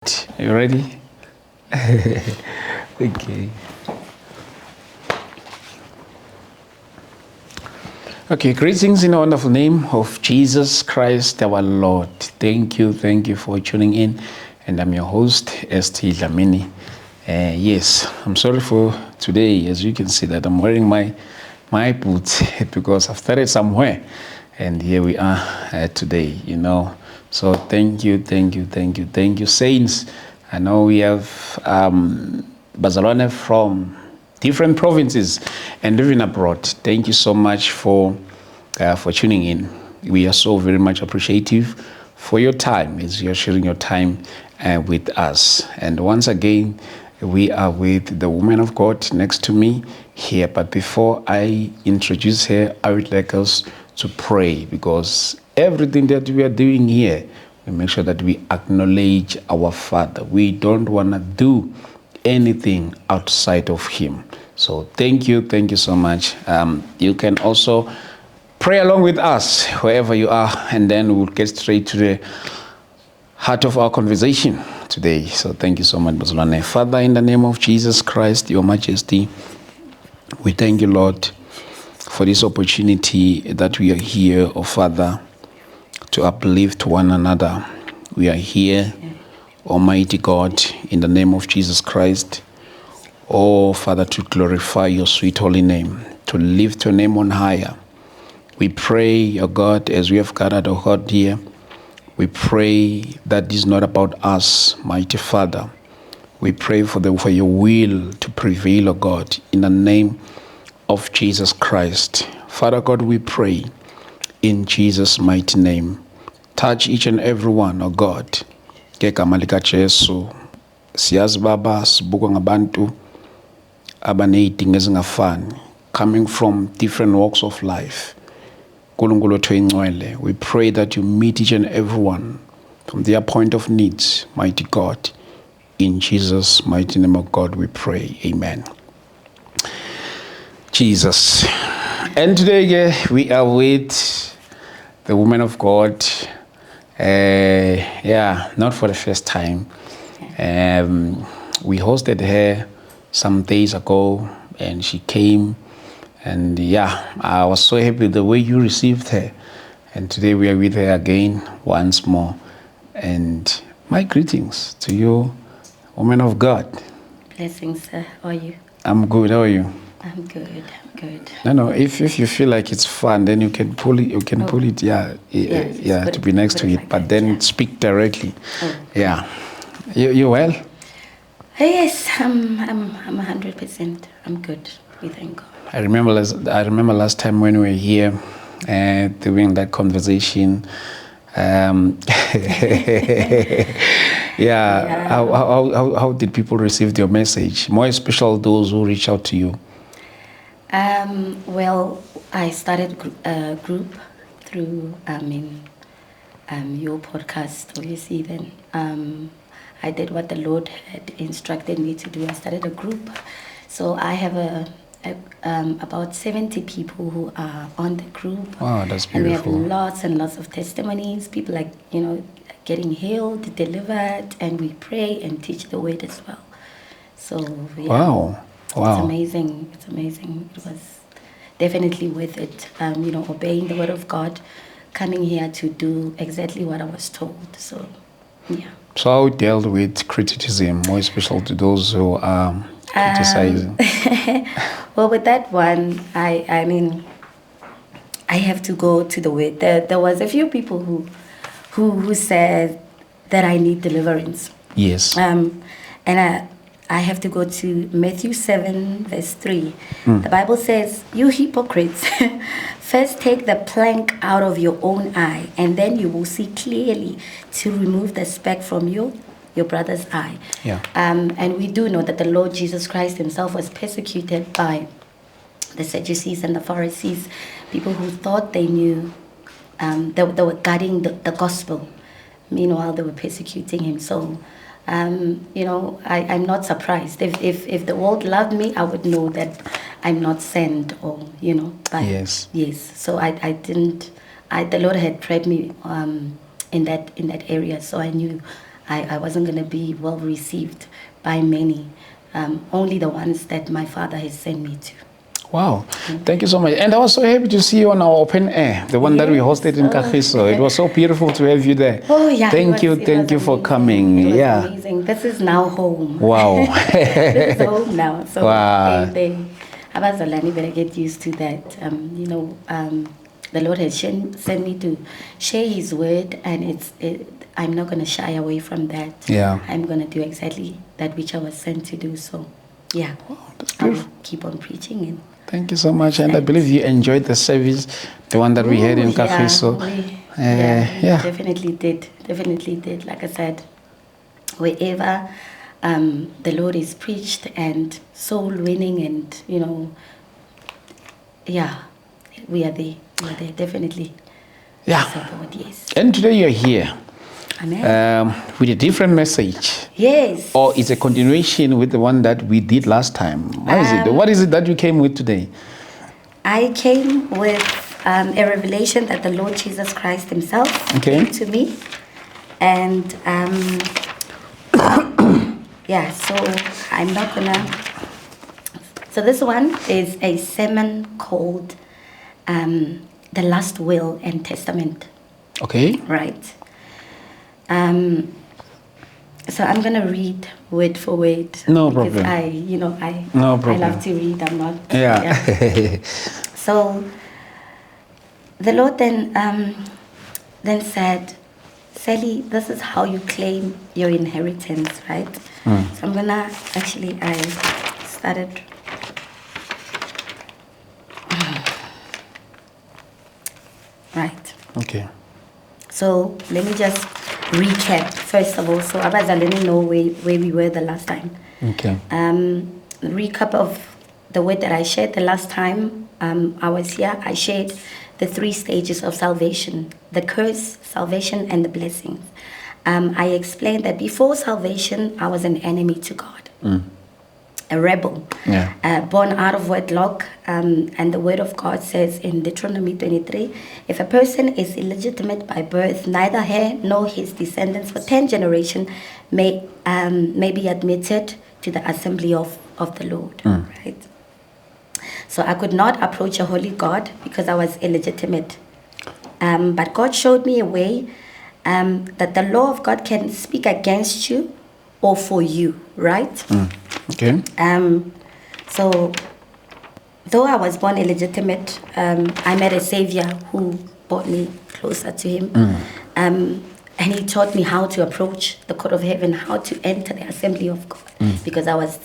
Are you ready? Okay. Okay, greetings in the wonderful name of Jesus Christ our Lord. Thank you for tuning in. And I'm your host, ST Dlamini. Yes, I'm sorry for today. As you can see that I'm wearing my boots because I've started somewhere. And here we are today, So thank you, saints. I know we have Bazalwane from different provinces and living abroad. Thank you so much for tuning in. We are so very much appreciative for your time as you're sharing your time with us. And once again, we are with the woman of God next to me here. But before I introduce her, I would like us to pray, because everything that we are doing here, we make sure that we acknowledge our Father. We don't want to do anything outside of Him. So thank you so much. You can also pray along with us wherever you are, and then we'll get straight to the heart of our conversation today. So thank you so much, Bazalwane. Father, in the name of Jesus Christ, Your Majesty, we thank you, Lord, for this opportunity that we are here, oh Father, to uplift one another. We are here, Almighty God, in the name of Jesus Christ, oh Father, to glorify your sweet holy name, to lift your name on higher. We pray, oh God, as we have gathered, oh God, here, we pray that this is not about us, mighty Father. We pray for your will to prevail, oh God, in the name of Jesus Christ. Father God, we pray in Jesus' mighty name. Touch each and every one, oh God. Ngegama lika Jesu. Siyazi Baba, sibukwa ngabantu abaneyidingo ezingafani, coming from different walks of life. Nkulunkulu wethu oyingcwele, we pray that you meet each and every one from their point of needs, mighty God. In Jesus' mighty name, of God, we pray. Amen. Jesus. And today we are with the woman of God. Not for the first time. We hosted her some days ago, and she came. And I was so happy the way you received her. And today we are with her again once more. And my greetings to you, woman of God. Blessings, sir. How are you? I'm good. How are you? I'm good. No. If you feel like it's fun, then you can pull it. You can pull it. To be next to it. But then speak directly. Oh. Yeah. You well? Yes, I'm 100%. I'm good. We thank God. I remember last time when we were here, doing that conversation. How did people receive your message? More especially those who reach out to you. Well, I started a group through your podcast. Obviously, then I did what the Lord had instructed me to do. I started a group, so I have about 70 people who are on the group. Wow, that's beautiful. And we have lots and lots of testimonies. People getting healed, delivered, and we pray and teach the word as well. So Wow. It's amazing. It was definitely worth it. Obeying the word of God, coming here to do exactly what I was told. So So how dealt with criticism, more especially to those who are criticizing? Well, with that one, I have to go to the word. There was a few people who said that I need deliverance. Yes. And I have to go to Matthew 7, verse 3. The Bible says, "You hypocrites, first take the plank out of your own eye, and then you will see clearly to remove the speck from your brother's eye." Yeah. And we do know that the Lord Jesus Christ himself was persecuted by the Sadducees and the Pharisees, people who thought they knew, they were guarding the gospel. Meanwhile, they were persecuting him. So, I'm not surprised. If the world loved me, I would know that I'm not sent, or, but yes. So I didn't, the Lord had prepped me in that area, so I knew I wasn't going to be well received by many, only the ones that my Father has sent me to. Wow, thank you so much. And I was so happy to see you on our open air, the one that we hosted in Kagiso. It was so beautiful to have you there. Oh, yeah. Thank you for coming. It was yeah. amazing. This is now home. Wow. This is home now. So Wow. Abazalani better get used to that. The Lord has sent me to share His word, and I'm not going to shy away from that. Yeah. I'm going to do exactly that which I was sent to do. So, yeah. Wow, that's beautiful. I'll keep on preaching. And thank you so much. And I believe you enjoyed the service, the one that we had in Kagiso. Yeah, definitely did. Definitely did. Like I said, wherever the Lord is preached and soul winning, and we are there. We are there, definitely. Yeah. Support, yes. And today you're here. Amen. With a different message. Yes. Or it's a continuation with the one that we did last time. What is it that you came with today? I came with a revelation that the Lord Jesus Christ Himself gave to me. And so I'm not gonna. So this one is a sermon called The Last Will and Testament. Okay. Right. So I'm gonna read word for word. No problem. Because No problem. I love to read. I'm not. Yeah. So the Lord then said, Sally, this is how you claim your inheritance, right? So I'm gonna I started. Right. Okay. So let me just recap first of all. So let me know where we were the last time. Okay. Recap of the word that I shared the last time I was here. I shared the 3 stages of salvation: the curse, salvation, and the blessings. I explained that before salvation, I was an enemy to God. A rebel, born out of wedlock, and the word of God says in Deuteronomy 23, if a person is illegitimate by birth, neither he nor his descendants for 10 generations may be admitted to the assembly of the Lord. Right? So I could not approach a holy God because I was illegitimate. But God showed me a way that the law of God can speak against you or for you, right? Okay. So, though I was born illegitimate, I met a savior who brought me closer to Him. And He taught me how to approach the court of heaven, how to enter the assembly of God, because I was,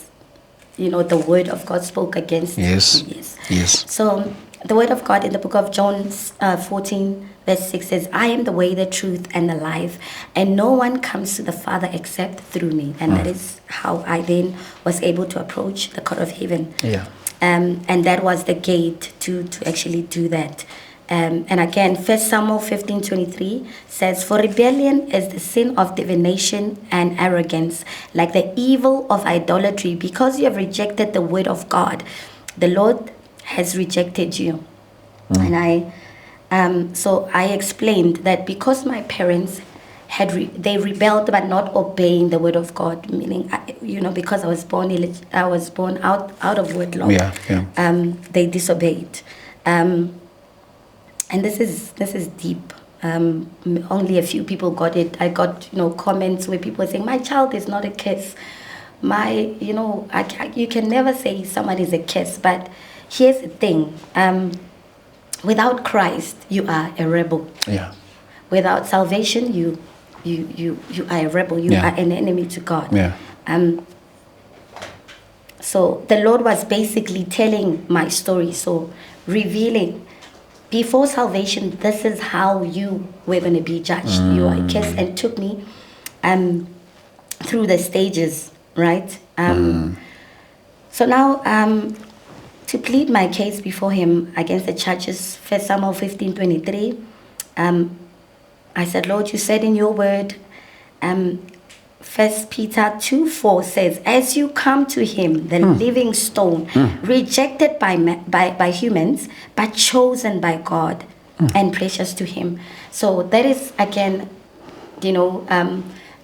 the word of God spoke against me. Yes. So, the word of God in the book of John 14, verse 6 says, I am the way, the truth, and the life, and no one comes to the Father except through me. And that is how I then was able to approach the court of heaven. Yeah. And that was the gate to actually do that. And again, 1 Samuel 15:23 says, for rebellion is the sin of divination and arrogance, like the evil of idolatry. Because you have rejected the word of God, the Lord has rejected you. And so I explained that because my parents they rebelled but not obeying the word of God, meaning because I was born out of wedlock. They disobeyed, and this is deep. Only a few people got it. I got comments where people were saying my child is not a kiss. You can never say someone is a kiss, but here's the thing. Without Christ, you are a rebel. Yeah. Without salvation, you are a rebel. You are an enemy to God. Yeah. So the Lord was basically telling my story, so revealing before salvation, this is how you were going to be judged. You are a kiss, and took me through the stages, right? So now, to plead my case before Him against the charges, 1 Samuel 15:23, I said, Lord, you said in your word, 1 Peter 2:4 says, as you come to Him, the living stone, rejected by humans, but chosen by God and precious to Him. So that is, again,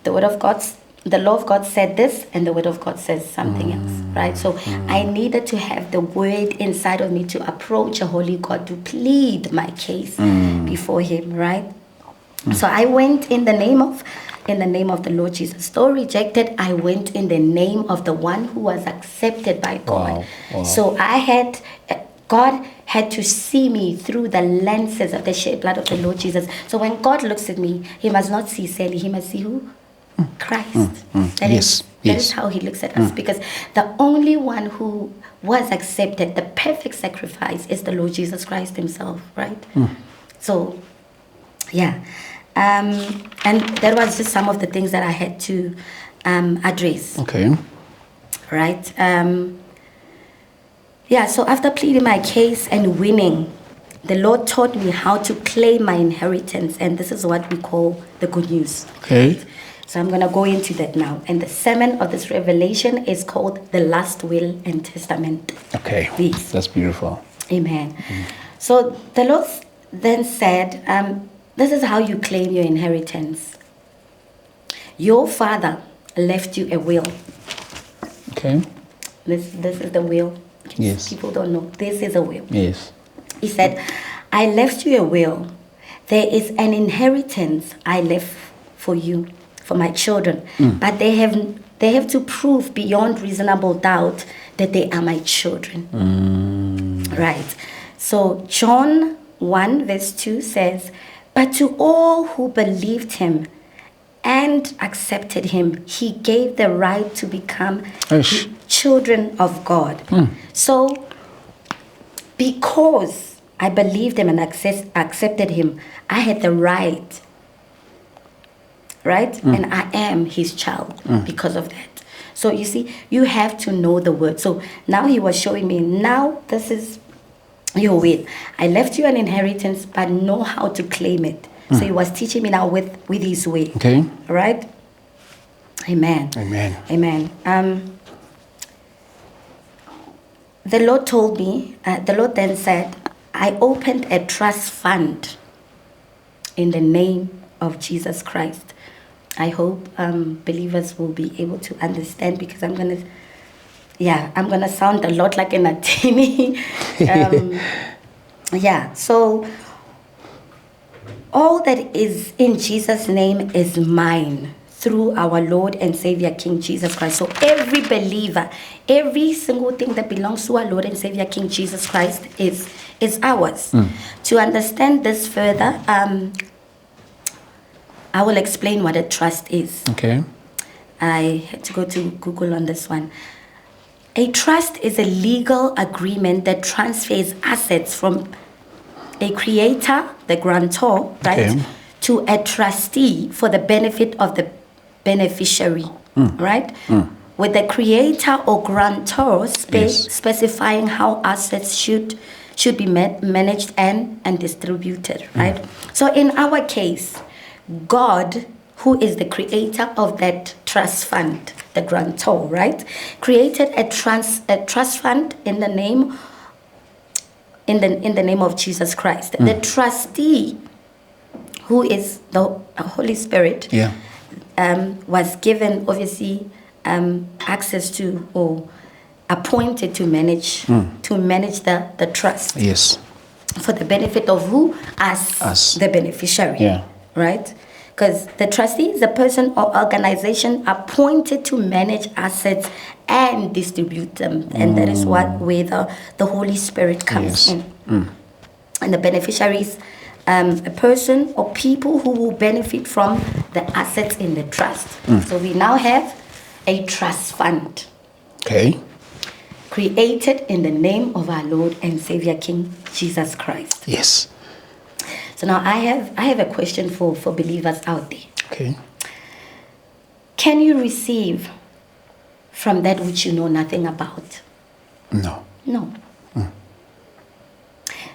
the word of God, the law of God said this, and the word of God says something else, right? So I needed to have the word inside of me to approach a holy God, to plead my case before Him, right? So I went in the name of the Lord Jesus. Though rejected, I went in the name of the one who was accepted by God. Wow. So God had to see me through the lenses of the shed blood of the Lord Jesus. So when God looks at me, He must not see Sally, He must see who? Christ. That is how He looks at us, because the only one who was accepted, the perfect sacrifice, is the Lord Jesus Christ Himself, right? So, yeah. And that was just some of the things that I had to address. Okay. Right? So after pleading my case and winning, the Lord taught me how to claim my inheritance, and this is what we call the good news. Okay. So I'm going to go into that now. And the sermon of this revelation is called the last will and testament. Okay. Yes. That's beautiful. Amen. So the Lord then said, this is how you claim your inheritance. Your father left you a will. Okay. This is the will. Yes. People don't know. This is a will. Yes. He said, I left you a will. There is an inheritance I left for you, for my children. But they have to prove beyond reasonable doubt that they are my children. Right. So John 1 verse 2 says, but to all who believed Him and accepted Him, He gave the right to become children of God. So because I believed Him and accepted Him, I had the right, and I am His child because of that. So you see, you have to know the word. So now He was showing me, now this is your will. I left you an inheritance, but know how to claim it. So He was teaching me now with His way. Okay. Right? Amen. The Lord told me, the Lord then said, I opened a trust fund in the name of Jesus Christ. I hope believers will be able to understand, because I'm gonna sound a lot like an attorney. So all that is in Jesus' name is mine through our Lord and Savior King Jesus Christ. So every believer, every single thing that belongs to our Lord and Savior King Jesus Christ is ours. To understand this further, I will explain what a trust is. Okay. I had to go to Google on this one. A trust is a legal agreement that transfers assets from a creator, the grantor, right, to a trustee for the benefit of the beneficiary, right? With the creator or grantor specifying how assets should be managed and distributed, right? So in our case, God, who is the creator of that trust fund, the grantor, right, created a trust fund in the name of Jesus Christ. The trustee, who is the Holy Spirit, was given obviously access to, or appointed to manage the trust. Yes. For the benefit of who? Us. The beneficiary. Yeah. Right? Because the trustee is a person or organization appointed to manage assets and distribute them. And that is where the Holy Spirit comes in. And the beneficiaries, a person or people who will benefit from the assets in the trust. So we now have a trust fund. Okay. Created in the name of our Lord and Savior King Jesus Christ. Yes. So now I have a question for believers out there. Okay. Can you receive from that which you know nothing about? No. No.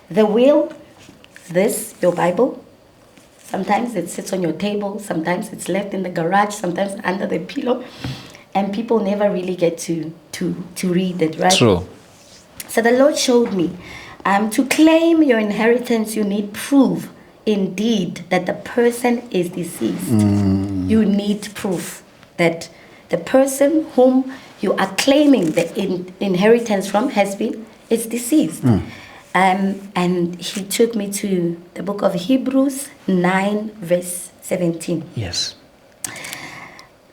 The will, your Bible, sometimes it sits on your table, sometimes it's left in the garage, sometimes under the pillow, and people never really get to read it, right? True. So the Lord showed me, to claim your inheritance, you need proof indeed that the person is deceased, you need proof that the person whom you are claiming the inheritance from is deceased. And he took me to the book of Hebrews 9 verse 17. Yes.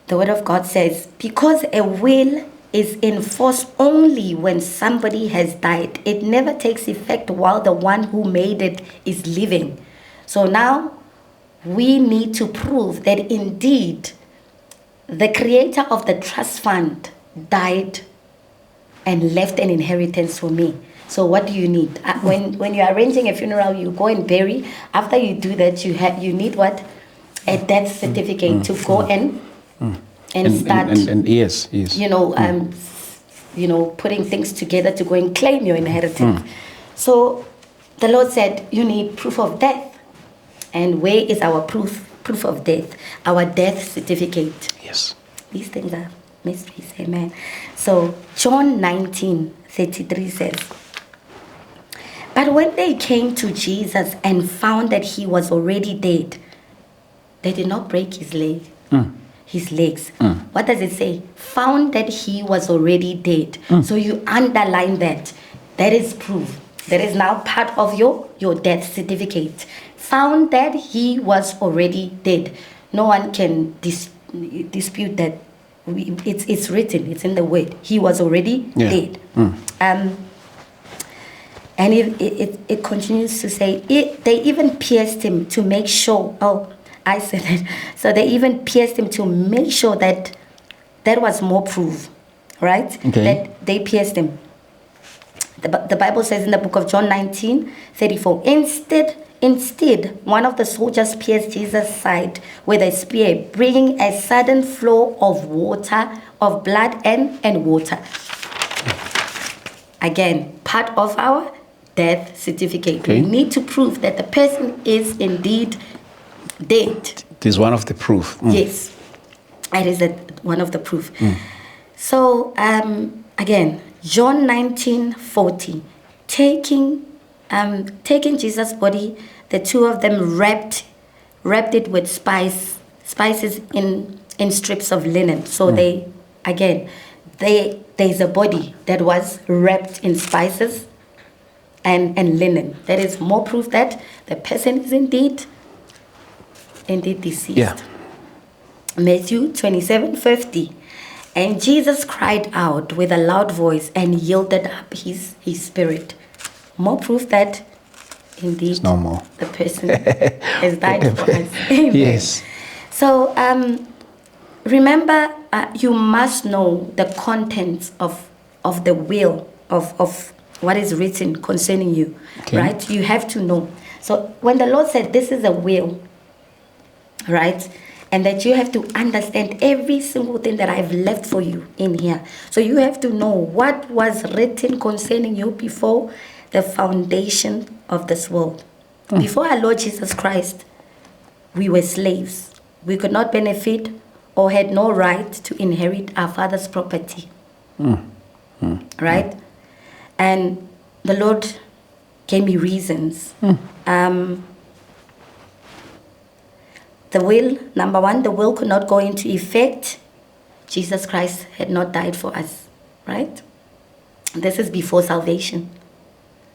The word of God says, because a will is in force only when somebody has died. It never takes effect while the one who made it is living. So now we need to prove that indeed the creator of the trust fund died and left an inheritance for me. So what do you need? When you're arranging a funeral, you go and bury. After you do that, you need what? A death certificate to go and start. And yes. Putting things together to go and claim your inheritance. So the Lord said, you need proof of death. And where is our proof of death? Our death certificate. Yes. These things are mysteries, amen. So John 19:33 says, but when they came to Jesus and found that he was already dead, they did not break his legs. What does it say? Found that he was already dead. So you underline that. That is proof. That is now part of your death certificate. Found that he was already dead. No one can dispute that. It's written. It's in the word. He was already dead. And it continues to say, they even pierced him to make sure. Oh, I said that. So they even pierced him to make sure that was more proof, right? Okay. That they pierced him. The Bible says in the book of John 19:34, instead, one of the soldiers pierced Jesus' side with a spear, bringing a sudden flow of blood and water. Again, part of our death certificate. Okay. We need to prove that the person is indeed dead. It is one of the proof. Yes, it is one of the proof. So again, John 19:40, taking Jesus' body, the two of them wrapped it with spices in strips of linen. So there's a body that was wrapped in spices and linen. That is more proof that the person is indeed deceased. Yeah. Matthew 27:50. And Jesus cried out with a loud voice and yielded up his spirit. More proof that indeed no more. the person has died for us. Amen. Yes. So remember, you must know the contents of the will of what is written concerning you. Okay. Right? You have to know. So when the Lord said this is a will, right? And that you have to understand every single thing that I've left for you in here. So you have to know what was written concerning you before the foundation of this world. Before our Lord Jesus Christ, we were slaves. We could not benefit or had no right to inherit our father's property. Right? And the Lord gave me reasons. The will, number one, the will could not go into effect. Jesus Christ had not died for us, right? This is before salvation.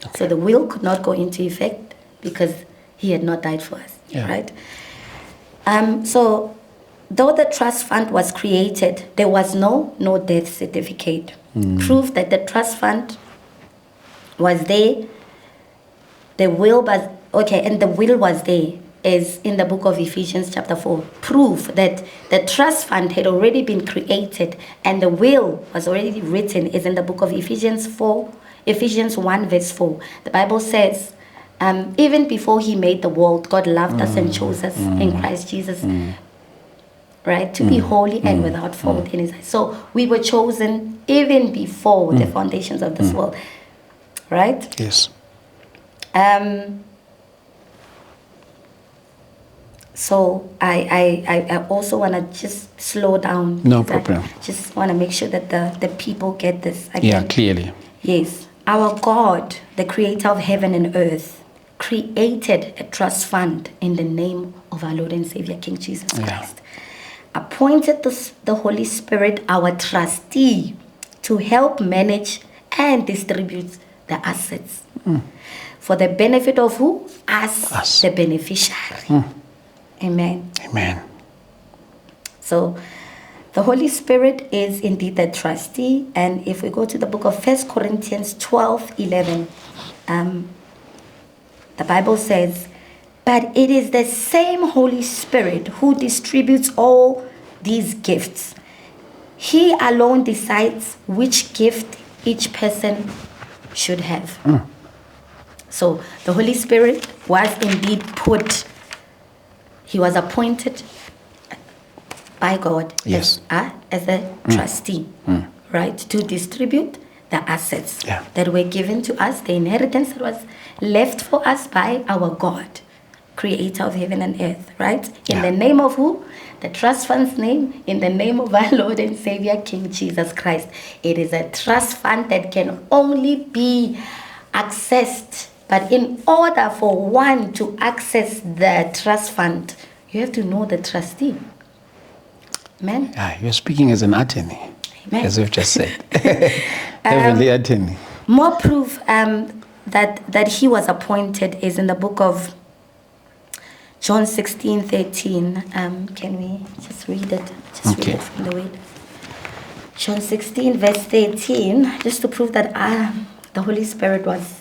Okay. So the will could not go into effect because he had not died for us, right? So though the trust fund was created, there was no death certificate. Proof that the trust fund was there. The will was, and the will was there. Is in the book of Ephesians chapter 4. Proof that the trust fund had already been created and the will was already written is in the book of Ephesians 1 verse 4. The Bible says, even before he made the world, God loved us and chose us in Christ Jesus, right? To be holy and without fault in his eyes. So we were chosen even before the foundations of this world, right? Yes. So I also want to just slow down. No problem. I just want to make sure that the people get this. Yeah, clearly. Yes. Our God, the creator of heaven and earth, created a trust fund in the name of our Lord and Savior, King Jesus Yeah. Christ. Appointed the Holy Spirit, our trustee, to help manage and distribute the assets. For the benefit of who? Us. The beneficiary. Amen. Amen. So the Holy Spirit is indeed the trustee. And if we go to the book of 1 Corinthians 12:11, the Bible says, but it is the same Holy Spirit who distributes all these gifts. He alone decides which gift each person should have. So the Holy Spirit was indeed he was appointed by God Yes. as a trustee, right, to distribute the assets that were given to us, the inheritance that was left for us by our God, creator of heaven and earth, right? In the name of who? The trust fund's name, in the name of our Lord and Savior, King Jesus Christ. It is a trust fund that can only be accessed. But in order for one to access the trust fund, you have to know the trustee. Amen? You're speaking as an attorney. Amen. As we've just said. Heavenly attorney. More proof that he was appointed is in the book of John 16:13. Can we just read it? Just read it from the word. John 16, verse 13, just to prove that the Holy Spirit was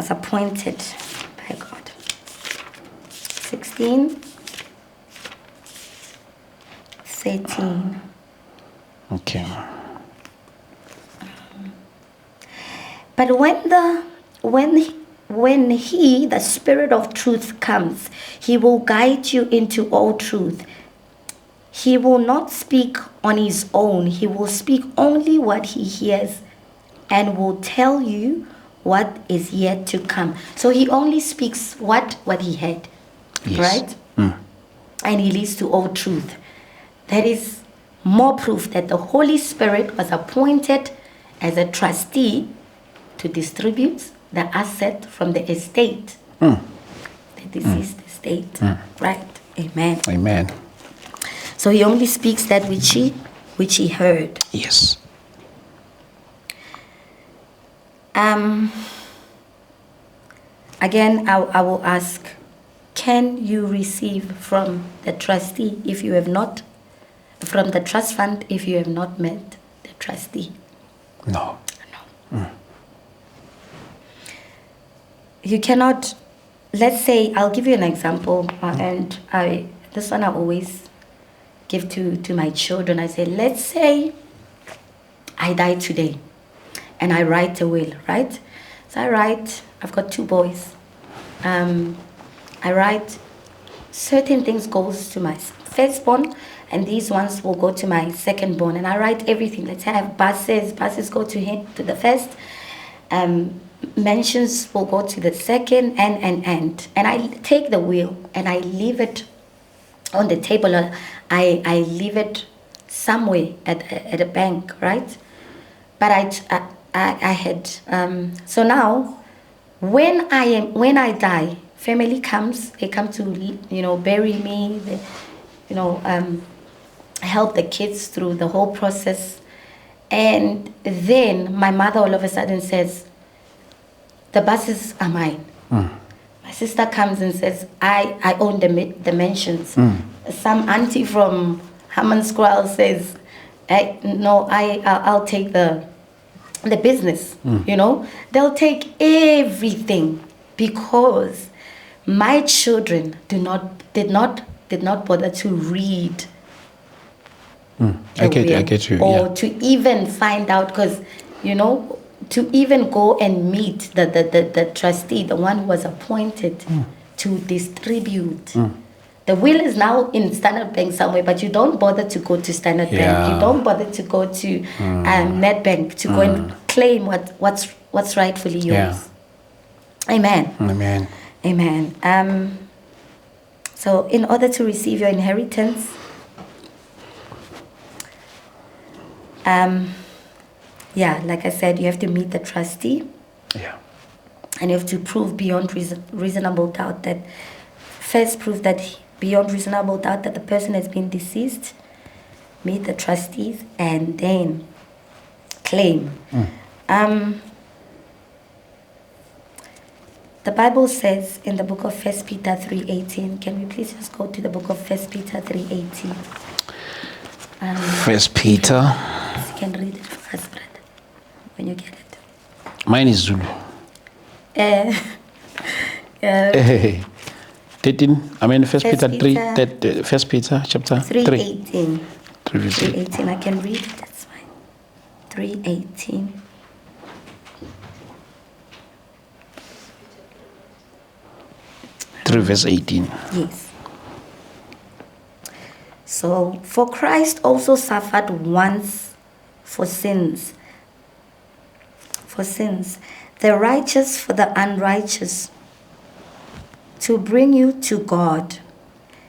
appointed by God. 16, 13. Okay. But when he, the Spirit of truth, comes, he will guide you into all truth. He will not speak on his own. He will speak only what he hears and will tell you what is yet to come. So he only speaks what he heard, right? And he leads to all truth. That is more proof that the Holy Spirit was appointed as a trustee to distribute the asset from the estate, the deceased estate, right? Amen. Amen. So he only speaks that which he heard. Yes. Again, I will ask, can you receive from the trustee if you have not, from the trust fund if you have not met the trustee? No. You cannot, let's say, I'll give you an example, and this one I always give to my children. I say, let's say I die today and I write a will, right? So I've got 2 boys. I write certain things goes to my firstborn, and these ones will go to my secondborn. And I write everything. Let's have buses go to him, to the first. Mentions will go to the second, and I take the will and I leave it on the table. I leave it somewhere at a bank, right? But I had so now when I die, family comes. They come to bury me. They, help the kids through the whole process, and then my mother all of a sudden says, the buses are mine. My sister comes and says, I own the mansions. Some auntie from Hammanskraal says, I'll take the business. They'll take everything because my children did not bother to read. I get you. Or to even find out, because to even go and meet the trustee, the one who was appointed to distribute. The will is now in Standard Bank somewhere, but you don't bother to go to Standard Bank. You don't bother to go to Nedbank to go and claim what's rightfully yours. Amen. Amen. Amen. So in order to receive your inheritance, like I said, you have to meet the trustee. Yeah. And you have to prove beyond reasonable doubt that, first prove that beyond reasonable doubt that the person has been deceased, meet the trustees, and then claim. The Bible says in the book of 1 Peter 3:18, can we please just go to the book of 1 Peter 3:18? 1 Peter. You can read it for us, brother, when you get it. Mine is Zulu. 13. I mean, 1 Peter 3. 1 Peter chapter 3. 3:18. 3:18. I can read it. That's fine. 3:18. 3 verse 18. Yes. So, for Christ also suffered once for sins, the righteous for the unrighteous, to bring you to God.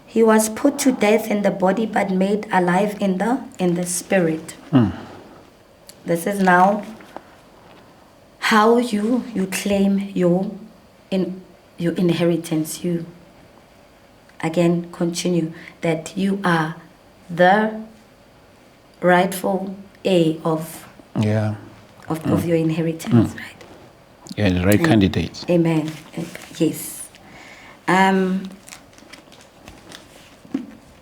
He was put to death in the body, but made alive in the spirit. This is now how you claim your inheritance. You again continue that you are the rightful heir of your inheritance, right? Yeah, the right candidate. Amen. Yes.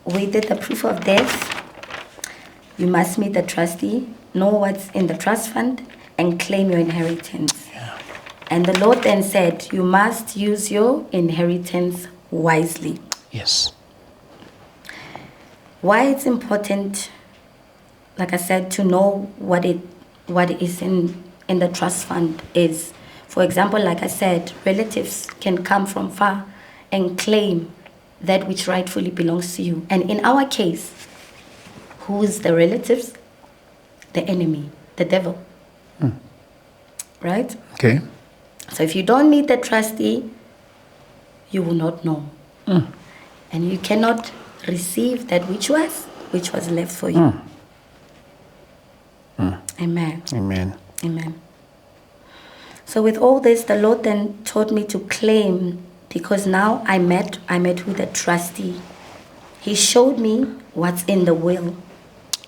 We did the proof of death. You must meet the trustee, know what's in the trust fund, and claim your inheritance. Yeah. And the Lord then said, you must use your inheritance wisely. Yes. Why it's important, like I said, to know what is in the trust fund is, for example, like I said, relatives can come from far and claim that which rightfully belongs to you. And in our case, who is the relatives? The enemy, the devil. Right? Okay. So if you don't meet the trustee, you will not know. And you cannot receive that which was left for you. Amen. Amen. Amen. So with all this, the Lord then taught me to claim, because now I met with a trustee. He showed me what's in the will.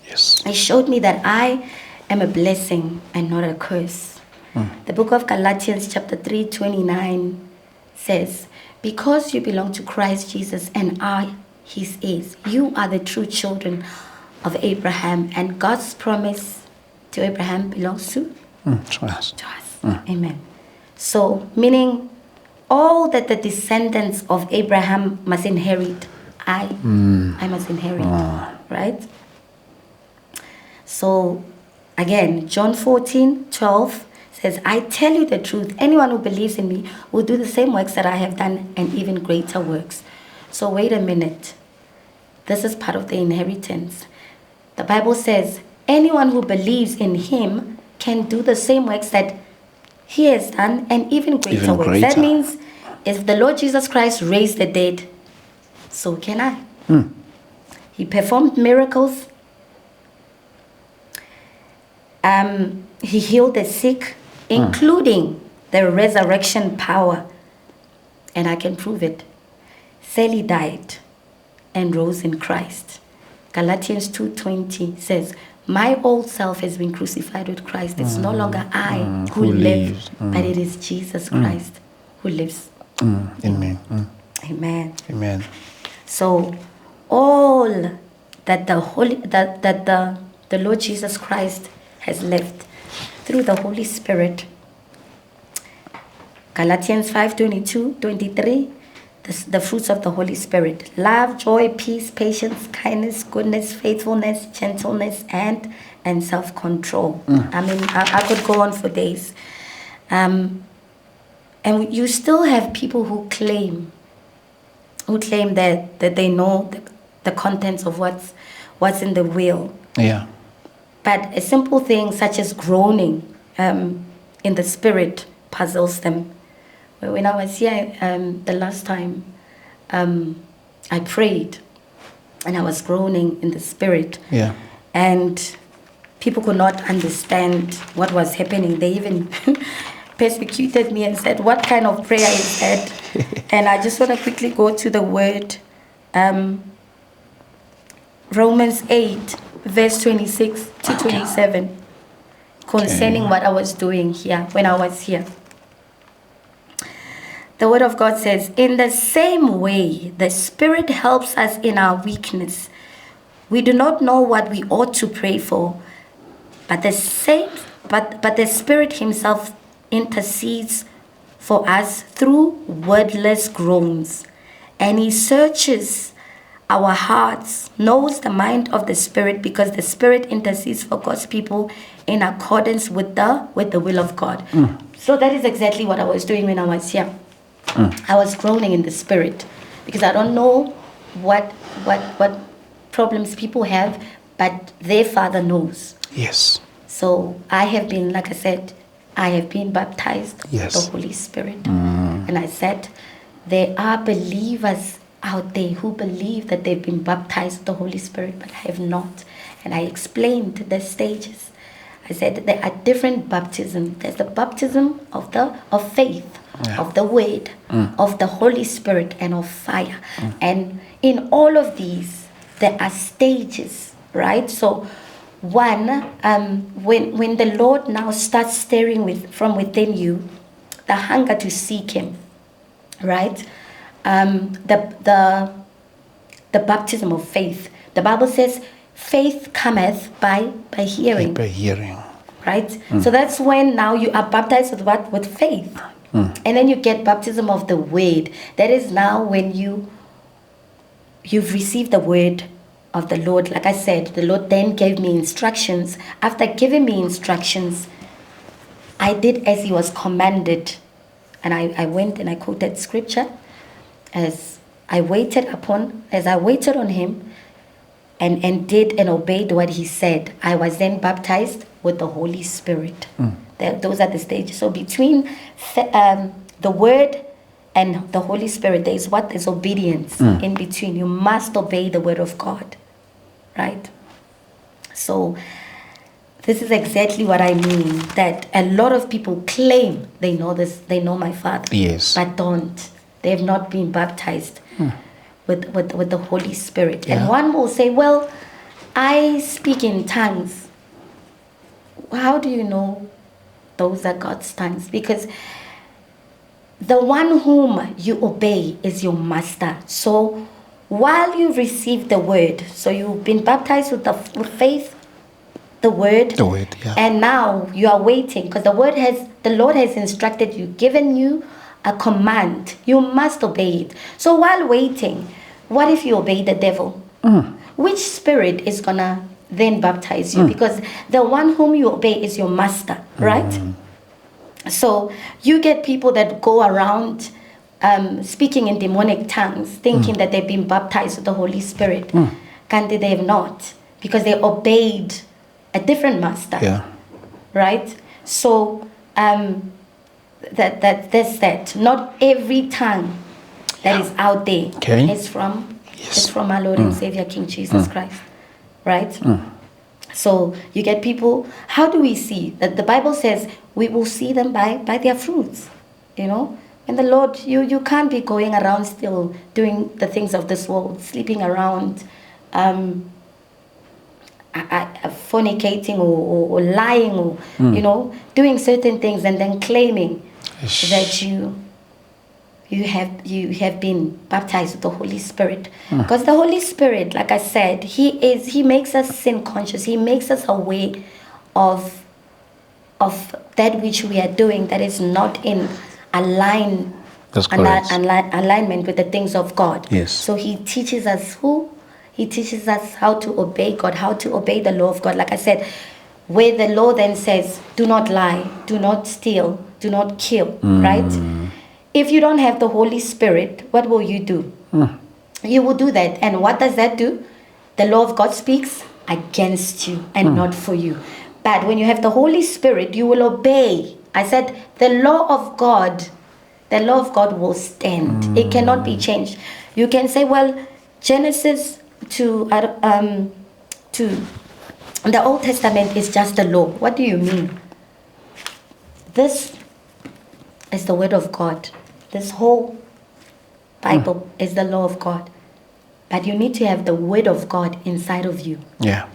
Yes. He showed me that I am a blessing and not a curse. The book of Galatians chapter 3:29 says, because you belong to Christ Jesus and are his heirs, you are the true children of Abraham, and God's promise to Abraham belongs to Trust. us. Amen. So, meaning all that the descendants of Abraham must inherit, I must inherit, right? So, again, John 14:12 says, I tell you the truth, anyone who believes in me will do the same works that I have done and even greater works. So wait a minute. This is part of the inheritance. The Bible says, anyone who believes in him can do the same works that he has done and even greater works. That means if the Lord Jesus Christ raised the dead, so can I. He performed miracles. He healed the sick, including the resurrection power. And I can prove it. Sally died and rose in Christ. Galatians 2:20 says, my old self has been crucified with Christ. It's no longer I who live, but it is Jesus Christ who lives in me. Amen. Amen. So all that the Lord Jesus Christ has left through the Holy Spirit. Galatians 5:22-23, the fruits of the Holy Spirit: love, joy, peace, patience, kindness, goodness, faithfulness, gentleness, and self-control. I mean, I could go on for days. And you still have people who claim that they know the contents of what's in the will. Yeah. But a simple thing such as groaning in the spirit puzzles them. When I was here the last time, I prayed and I was groaning in the spirit. Yeah. And people could not understand what was happening. They even, persecuted me and said, what kind of prayer is that? And I just want to quickly go to the word, Romans 8, verse 26 to 27, concerning what I was doing here, when I was here. The word of God says, in the same way, the Spirit helps us in our weakness. We do not know what we ought to pray for, but the Spirit himself intercedes for us through wordless groans. And he searches our hearts, knows the mind of the Spirit, because the Spirit intercedes for God's people in accordance with the will of God. So that is exactly what I was doing when I was here. I was groaning in the Spirit, because I don't know what problems people have, but their Father knows. Yes. So I have been, like I said, I have been baptized with the Holy Spirit. And I said, there are believers out there who believe that they've been baptized with the Holy Spirit, but have not. And I explained the stages. I said there are different baptisms. There's the baptism of faith, of the word, of the Holy Spirit, and of fire. And in all of these, there are stages, right? So one, when the Lord now starts stirring from within you the hunger to seek him, right? The baptism of faith. The Bible says, faith cometh by hearing. By hearing. Right? So that's when now you are baptized with what? With faith. And then you get baptism of the word. That is now when you've received the word of the Lord. Like I said, the Lord then gave me instructions. After giving me instructions, I did as he was commanded. And I went and I quoted scripture as I waited on him and did and obeyed what he said. I was then baptized with the Holy Spirit. Those are the stages. So between the word and the Holy Spirit, there is what is obedience in between. You must obey the word of God, right? So this is exactly what I mean, that a lot of people claim they know this, they know my Father, but don't. They have not been baptized with the Holy Spirit. And one will say, well, I speak in tongues. How do you know those are God's tongues? Because the one whom you obey is your master. So while you receive the word, so you've been baptized with faith, the word, and now you are waiting, because the Lord has instructed you, given you a command. You must obey it. So while waiting, what if you obey the devil? Which spirit is gonna then baptize you? Because the one whom you obey is your master, right? So you get people that go around speaking in demonic tongues, thinking that they've been baptized with the Holy Spirit. And they have not, because they obeyed a different master, right? So that not every tongue that is out there is from our Lord and Savior King Jesus Christ, right? So you get people. How do we see that? The Bible says we will see them by their fruits, you know. And the Lord, you can't be going around still doing the things of this world, sleeping around, fornicating or lying, or you know, doing certain things and then claiming that you have been baptized with the Holy Spirit. Because the Holy Spirit, like I said, he makes us sin conscious. He makes us aware of that which we are doing that is not in alignment with the things of God. So he teaches us He teaches us how to obey God, how to obey the law of God. Like I said, where the law then says, do not lie, do not steal, do not kill, right? If you don't have the Holy Spirit, what will you do? You will do that. And what does that do? The law of God speaks against you and not for you. But when you have the Holy Spirit, you will obey. I said, the law of God will stand. It cannot be changed. You can say, well, Genesis to the Old Testament is just the law. What do you mean? This is the word of God. This whole Bible is the law of God. But you need to have the word of God inside of you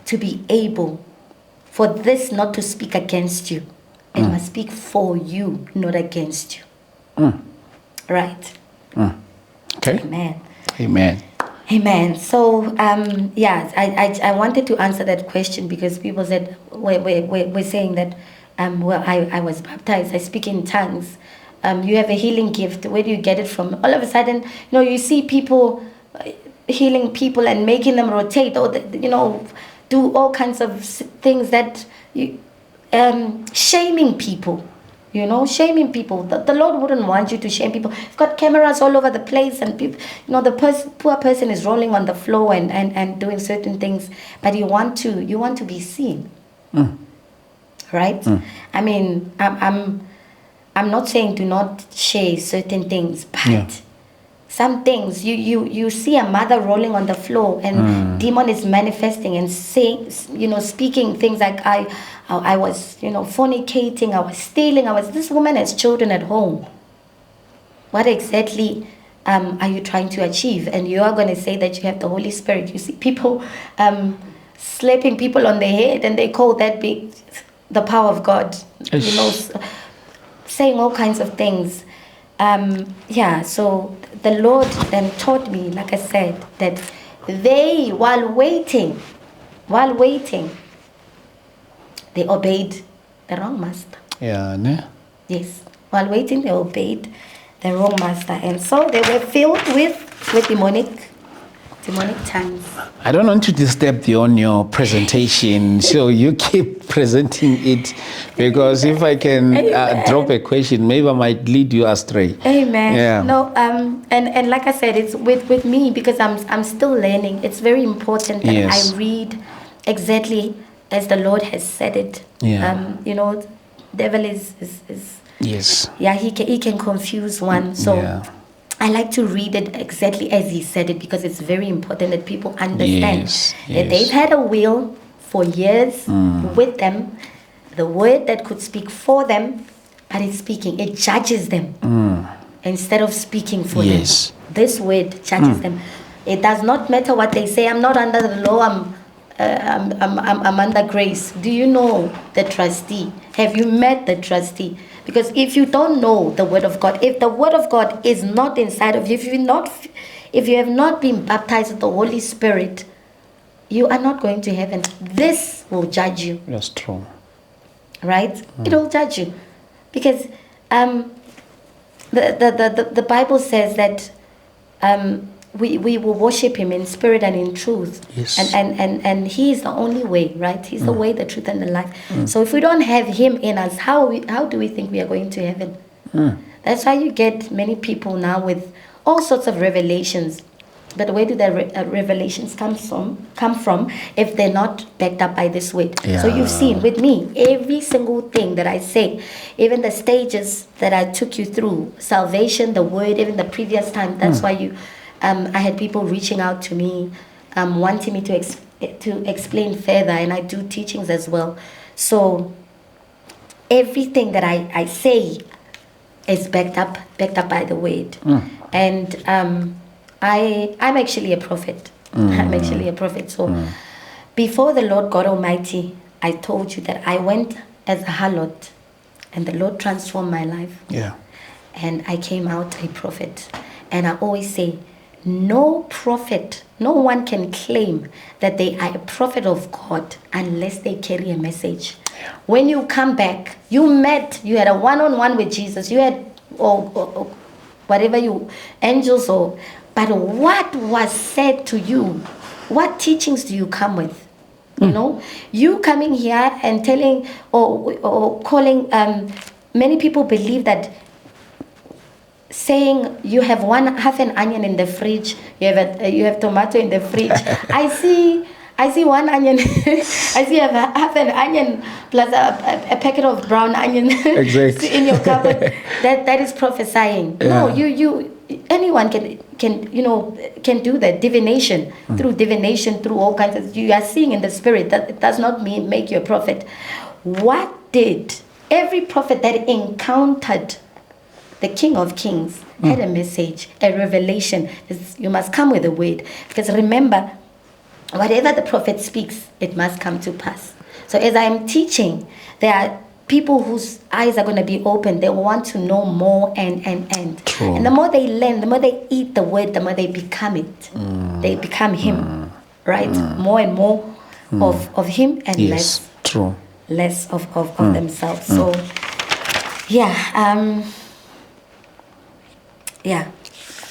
to be able for this not to speak against you. It must speak for you, not against you. Right? Okay. Amen. So, I wanted to answer that question because people said, we're saying that, I was baptized, I speak in tongues. You have a healing gift. Where do you get it from? All of a sudden, you see people healing people and making them rotate, or do all kinds of things that shaming people. Shaming people. The Lord wouldn't want you to shame people. You've got cameras all over the place, and people, the poor person is rolling on the floor and doing certain things, but you want to be seen, right? I mean, I'm not saying do not share certain things, but some things you see a mother rolling on the floor and demon is manifesting and saying, speaking things like I was fornicating, I was stealing, this woman has children at home. What exactly are you trying to achieve? And you are going to say that you have the Holy Spirit. You see people slapping people on the head and they call that the power of God. Saying all kinds of things. So the Lord then taught me, like I said, that they, while waiting, they obeyed the wrong master. Yes, while waiting, they obeyed the wrong master, and so they were filled with demonic tongues. I don't want to disturb you on your presentation, so you keep presenting it, because if I can drop a question, maybe I might lead you astray. Amen. Yeah. No, and like I said, it's with me, because I'm still learning. It's very important that I read exactly as the Lord has said it. Devil is yes. Yeah, he can confuse one. So I like to read it exactly as he said it, because it's very important that people understand that they've had a will for years with them, the word that could speak for them, but it's speaking, it judges them instead of speaking for them. This word judges them. It does not matter what they say. I'm not under the law, I'm under grace. Do you know the trustee? Have you met the trustee? Because if you don't know the word of God, if the word of God is not inside of you, if you have not been baptized with the Holy Spirit, you are not going to heaven. This will judge you. That's true. Right? It will judge you. Because the Bible says that we will worship him in spirit and in truth. Yes. And he is the only way, right? He's the way, the truth, and the life. So if we don't have him in us, how do we think we are going to heaven? That's why you get many people now with all sorts of revelations. But where do the revelations come from if they're not backed up by this word? So you've seen with me, every single thing that I say, even the stages that I took you through, salvation, the word, even the previous time, that's why I had people reaching out to me, wanting me to explain further, and I do teachings as well. So everything that I say is backed up by the word. And I'm actually a prophet. I'm actually a prophet. So before the Lord God Almighty, I told you that I went as a harlot, and the Lord transformed my life. And I came out a prophet. And I always say, no prophet, no one can claim that they are a prophet of God unless they carry a message. When you come back, you had a one-on-one with Jesus, you had or whatever angels but what was said to you? What teachings do you come with? You coming here and telling or calling, many people believe that saying you have half an onion in the fridge, you have tomato in the fridge. I see one onion. I see half an onion plus a packet of brown onion in your cupboard. That is prophesying. No, anyone can do that. Divination, through all kinds of, you are seeing in the spirit. That it does not mean make you a prophet. What did every prophet that encountered the King of Kings had a message, a revelation. You must come with a word. Because remember, whatever the prophet speaks, it must come to pass. So as I'm teaching, there are people whose eyes are going to be open. They want to know more and. True. And the more they learn, the more they eat the word, the more they become it. They become him, right? More and more of him and Yes, true. less of themselves. So, yeah. Yeah.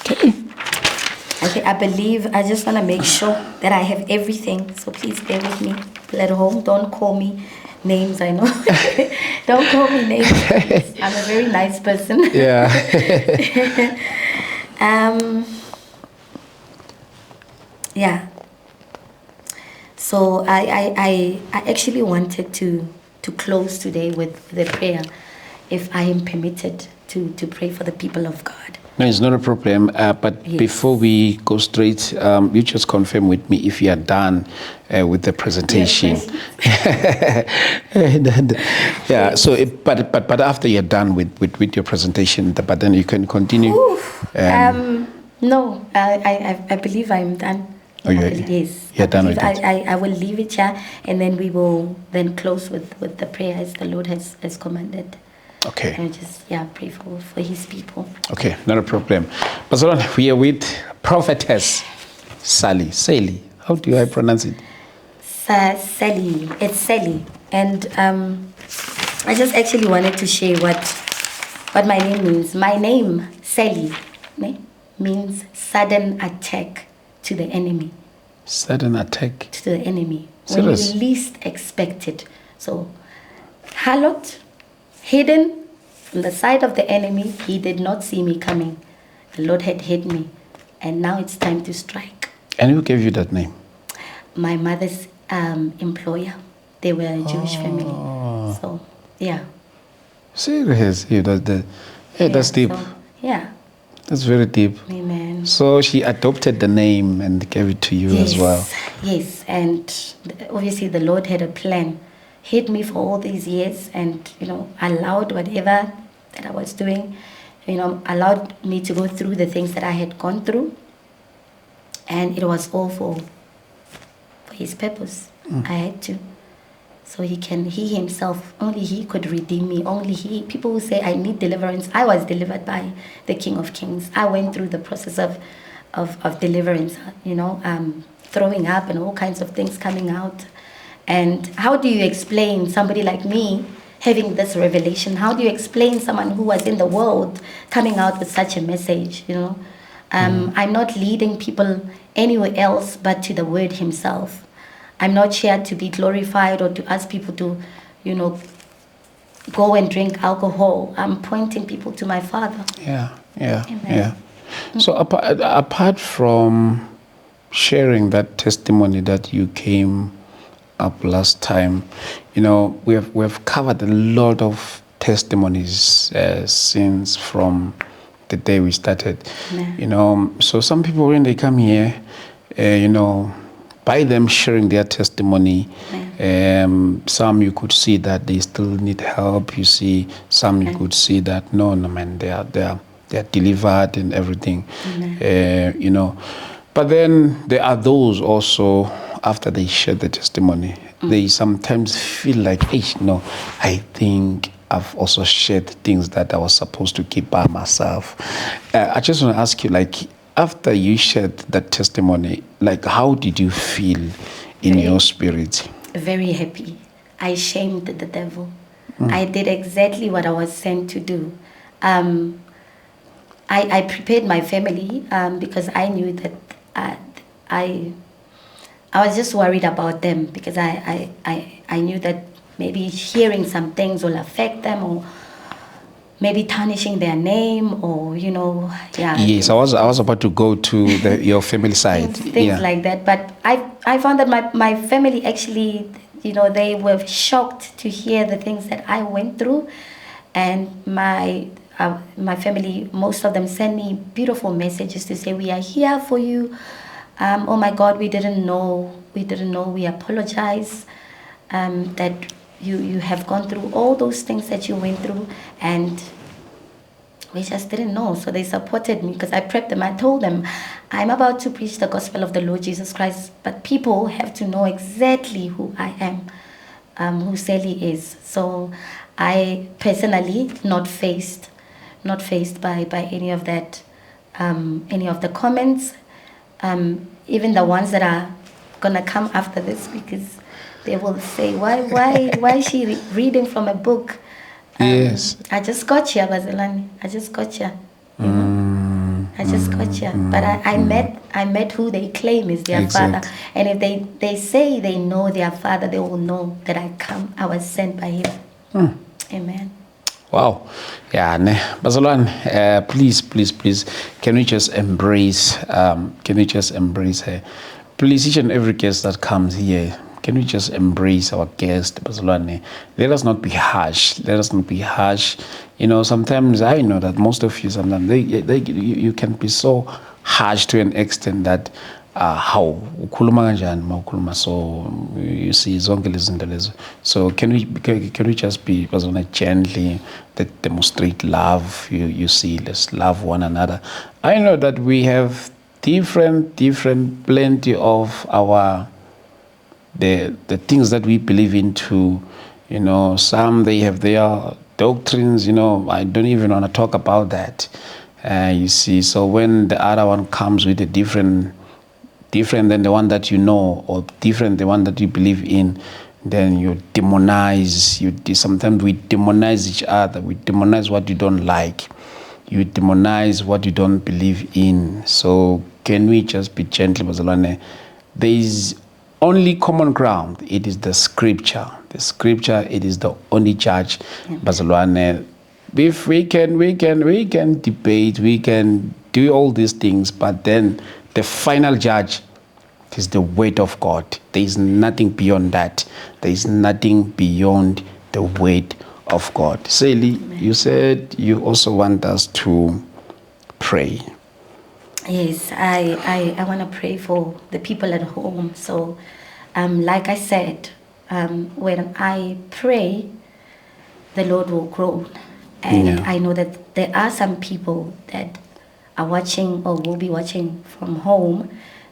Okay. I believe, I just want to make sure that I have everything. So please bear with me. People at home, don't call me names, I know. Don't call me names. I'm a very nice person. Yeah. Yeah. So I actually wanted to close today with the prayer, if I am permitted to pray for the people of God. No, it's not a problem. But Yes. before we go straight, you just confirm with me if you are done with the presentation. Yeah. So, but after you're done with your presentation, but then you can continue. No, I believe I'm done. Oh, Yes. You're done with it. I will leave it here, and then we will then close with the prayer as the Lord has commanded. Okay. And just pray for his people. Okay, not a problem. Pastor, we are with prophetess Sally. How do I pronounce it? Sally. It's Sally. And I just actually wanted to share what my name means. My name, Sally, means sudden attack to the enemy. Sudden attack? To the enemy. Serious? When you least expect it. So, hallowed, hidden from the side of the enemy. He did not see me coming. The Lord had hid me. And now it's time to strike. And who gave you that name? My mother's employer. They were a Jewish family. So, yeah. Serious? Yeah, that's deep. So, yeah. That's very deep. Amen. So she adopted the name and gave it to you as well. Yes, and obviously the Lord had a plan. Hid me for all these years, and allowed whatever that I was doing, allowed me to go through the things that I had gone through, and it was all for his purpose. I had to. So he himself, only he could redeem me. Only he. People who say I need deliverance, I was delivered by the King of Kings. I went through the process of deliverance, throwing up and all kinds of things coming out. And how do you explain somebody like me having this revelation? How do you explain someone who was in the world coming out with such a message? I'm not leading people anywhere else but to the Word Himself. I'm not here to be glorified or to ask people to, go and drink alcohol. I'm pointing people to my Father. Yeah. Amen. Yeah. So apart from sharing that testimony that you came up last time, we have covered a lot of testimonies since from the day we started. Yeah. So some people when they come here, by them sharing their testimony, some you could see that they still need help. You see, some you could see that no man, they are delivered and everything. But then there are those also after they share the testimony, they sometimes feel like, I think I've also shared things that I was supposed to keep by myself. I just want to ask you, after you shared that testimony, how did you feel in your spirit? Very happy. I shamed the devil. I did exactly what I was sent to do. I prepared my family because I knew that I was just worried about them because I knew that maybe hearing some things will affect them or maybe tarnishing their name or, Yes, I was about to go to your family side. Things like that. But I found that my family actually, they were shocked to hear the things that I went through. And my family, most of them send me beautiful messages to say, we are here for you. Oh my God, we didn't know. We apologize that you have gone through all those things that you went through, and we just didn't know. So they supported me because I prepped them. I told them, I'm about to preach the gospel of the Lord Jesus Christ, but people have to know exactly who I am, who Sally is. So I personally not faced by any of that, any of the comments, even the ones that are gonna come after this, because they will say, why is she reading from a book? Yes. I just got here, Bazalani. I just got here. You know? I just got here. But I met who they claim is their Exact. father. And if they say they know their father, they will know that I was sent by him. Amen. Wow. Yeah, ne. Bazalwane, please, can we just embrace her? Please, each and every guest that comes here, can we just embrace our guest, Bazalwane? Let us not be harsh. You know, sometimes I know that most of you, sometimes you can be so harsh to an extent that how ukhuluma kanjani mawukhuluma so, you see zonke lezi zinto lezo. So can we just be gently, that demonstrate love, you see, let's love one another. I know that we have different plenty of our the things that we believe into, you know. Some they have their doctrines, you know. I don't even want to talk about that, you see. So when the other one comes with a different than the one that you know, or different the one that you believe in, then you demonize. Sometimes we demonize each other. We demonize what you don't like. You demonize what you don't believe in. So can we just be gentle, Bazalwane? There is only common ground. It is the scripture. The scripture, it is the only judge, Bazalwane. If we can debate, we can do all these things, but then the final judge is the word of God. There is nothing beyond that. There is nothing beyond the word of God. Sally, you said you also want us to pray. Yes, I want to pray for the people at home. So, like I said, when I pray, the Lord will grow. And I know that there are some people that are watching or will be watching from home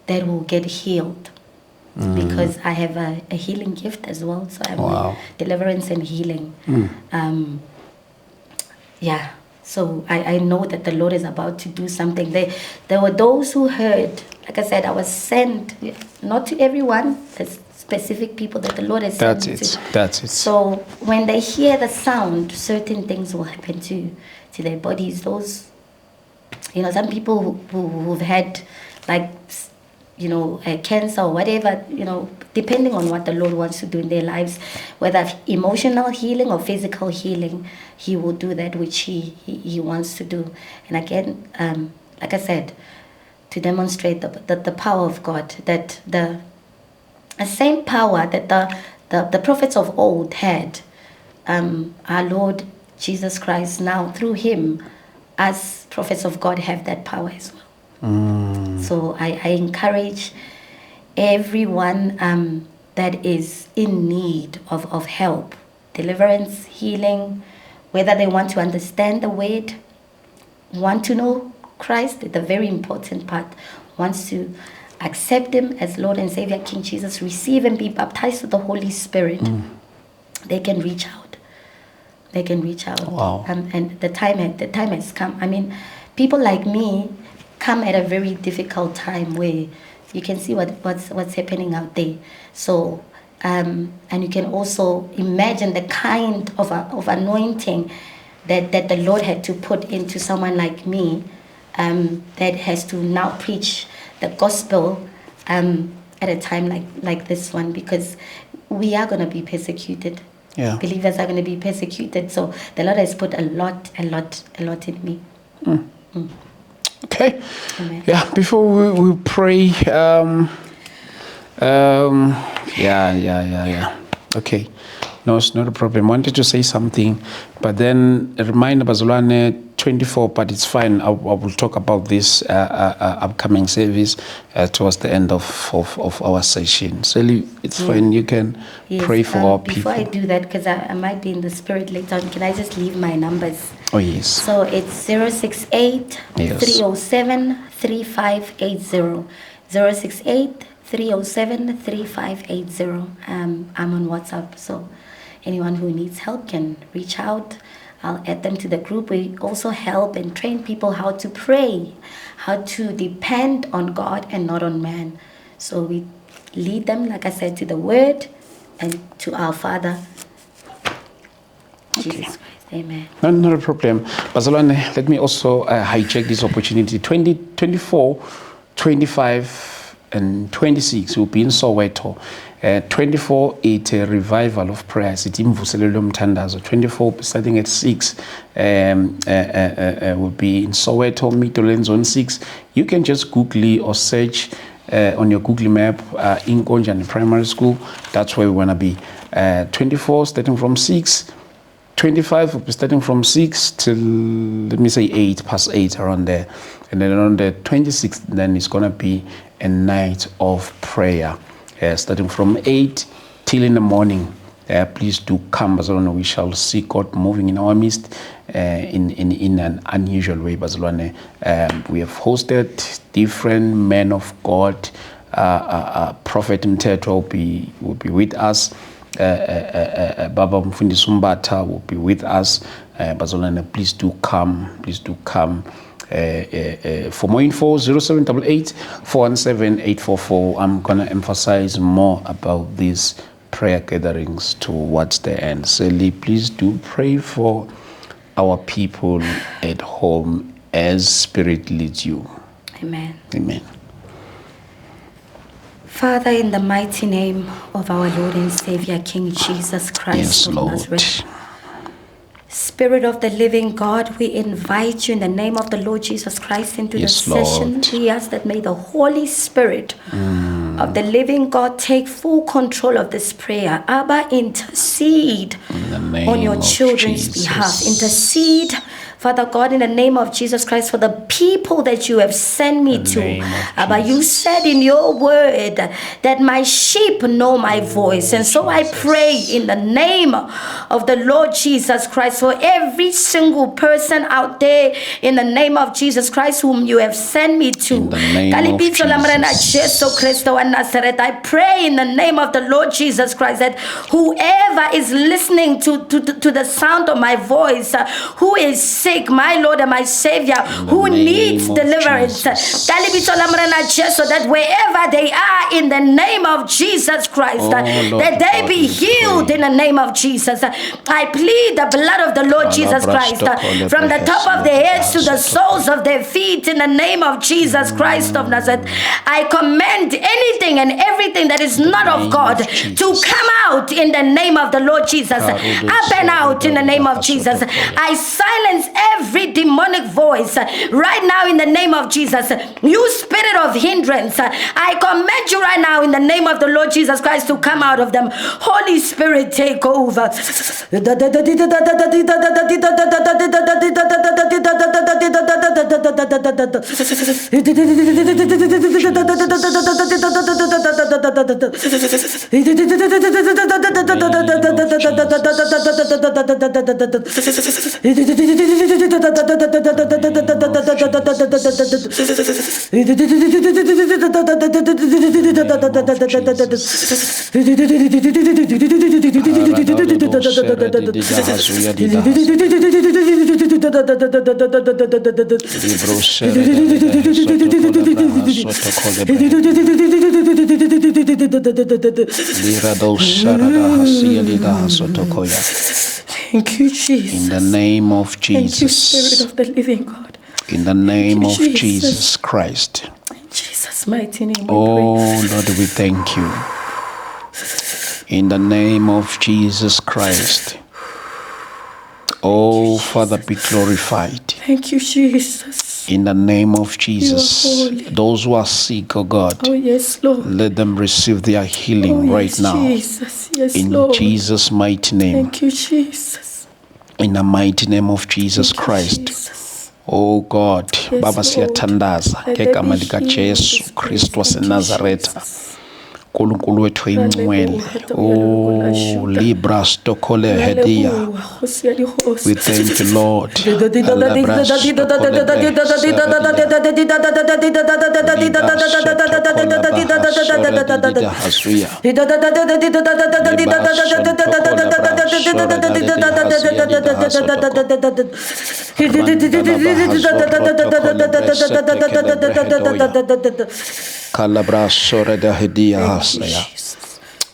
that will get healed. Because I have a healing gift as well. So I'm with deliverance and healing. So I know that the Lord is about to do something. There were those who heard, like I said, I was sent, not to everyone, there's specific people that the Lord has sent me to. That's it. So when they hear the sound, certain things will happen to their bodies. Those, some people who've had, like, cancer or whatever, depending on what the Lord wants to do in their lives, whether emotional healing or physical healing, He will do that which He wants to do. And again, like I said, to demonstrate the power of God, that the same power that the prophets of old had, our Lord Jesus Christ now, through Him, as prophets of God, have that power as well. So I encourage everyone that is in need of help, deliverance, healing, whether they want to understand the word, want to know Christ, the very important part, wants to accept Him as Lord and Savior, King Jesus, receive and be baptized with the Holy Spirit, they can reach out. They can reach out. Wow. And the time has come. I mean, people like me come at a very difficult time where you can see what's happening out there. So, and you can also imagine the kind of anointing that the Lord had to put into someone like me, that has to now preach the gospel at a time like this one, because we are going to be persecuted. Yeah. Believers are going to be persecuted. So the Lord has put a lot in me. Okay. Amen. Yeah, before we pray, Okay. No, it's not a problem. I wanted to say something, but then a reminder, Bazalwane, 24, but it's fine. I will talk about this upcoming service towards the end of our session. So it's fine. You can pray for our people. Before I do that, because I might be in the spirit later on, can I just leave my numbers? Oh, yes. So it's 068 307 3580. 068 307 3580. I'm on WhatsApp, so anyone who needs help can reach out. I'll add them to the group. We also help and train people how to pray, how to depend on God and not on man. So we lead them, like I said, to the Word and to our Father, Jesus Christ. Amen. No, not a problem. Bazalwane, let me also hijack this opportunity. 24, 25, and 26 will be in Soweto. 24, it's a revival of prayers. It's imvuselelo lomthandazo. 24, starting at 6, will be in Soweto, Midland Zone 6. You can just Google or search on your Google map, Inkonjani Primary School. That's where we want to be. 24, starting from 6. 25 will be starting from 6 till, let me say, 8, past 8, around there. And then on the 26th, then it's going to be a night of prayer. Starting from 8 till in the morning. Please do come, Bazalwane. We shall see God moving in our midst in an unusual way, Bazalwane. We have hosted different men of God. Prophet Mteto will be with us. Baba Mfundisi Umbatha will be with us. Bazalwane, please do come. Please do come. For more info, 0788 417 844. I'm going to emphasize more about these prayer gatherings towards the end. So please do pray for our people at home as Spirit leads you. Amen. Amen. Father, in the mighty name of our Lord and Savior, King Jesus Christ, Yes, of Lord. Nazareth. Spirit of the living God, we invite you in the name of the Lord Jesus Christ into Yes, the session. Lord. We ask that may the Holy Spirit of the living God take full control of this prayer. Abba, intercede In the name on your of children's Jesus. behalf. Intercede, Father God, in the name of Jesus Christ, for the people that you have sent me In the to. name of Abba, you Jesus. said in your word that my sheep know my voice. And so I pray in the name of the Lord Jesus Christ for every single person out there in the name of Jesus Christ whom you have sent me to. In the name of Kalibitso la mrena Jesus. Jesu Kristo wa Nazareth. I pray in the name of the Lord Jesus Christ that whoever is listening to the sound of my voice, who is sick, my Lord and my Savior, who name needs of deliverance, Jesus. Kalibitso la mrena Jesu, that wherever they are in the name of Jesus Christ, Oh, Lord that they God, be we healed pray. in the name of Jesus. I plead the blood of the Lord Jesus Christ from the top of their heads to the soles of their feet in the name of Jesus Christ of Nazareth. I command anything and everything that is not of name God of to Jesus. come out in the name of the Lord Jesus. Up and out in the name of Jesus. I silence every demonic voice right now in the name of Jesus. You spirit of hindrance, I command you right now in the name of the Lord Jesus Christ to come out of them. Holy Spirit, take over. Thank you, Jesus. In the name of Thank you, Jesus. Spirit of the living God. In the name you, of Jesus. Jesus Christ. In Jesus' mighty name, Oh, I pray. Lord, we thank you. In the name of Jesus Christ. Oh, Father, be glorified. Thank you, Jesus. In the name of Jesus. You are holy. Those who are sick, oh God, Oh, yes, Lord. let them receive their healing Oh, right yes, now. Jesus. Yes, In Lord. Jesus' mighty name. Thank you, Jesus. In the mighty name of Jesus Thank you, Christ. Jesus. Oh God, Yes, Baba Lord. siyathandaza Let there ngegama be lika healing in Jesu this place. Kristu Thank you, waseNazaretha. Jesus. Nkulunkulu wethu oyingcwele. Oh, Libra Stokole Hedia. We thank you, Lord. Alabra Stokole Be Saradia. Liba Sotokola Baha Soradida Hasuya. Liba Sontokola Bra Soradida Hasia Dida Hasotoko. Randala Baha Zorotokole Bresetekele Brehedoya. Kalabra Sorada Hedia Hasaya.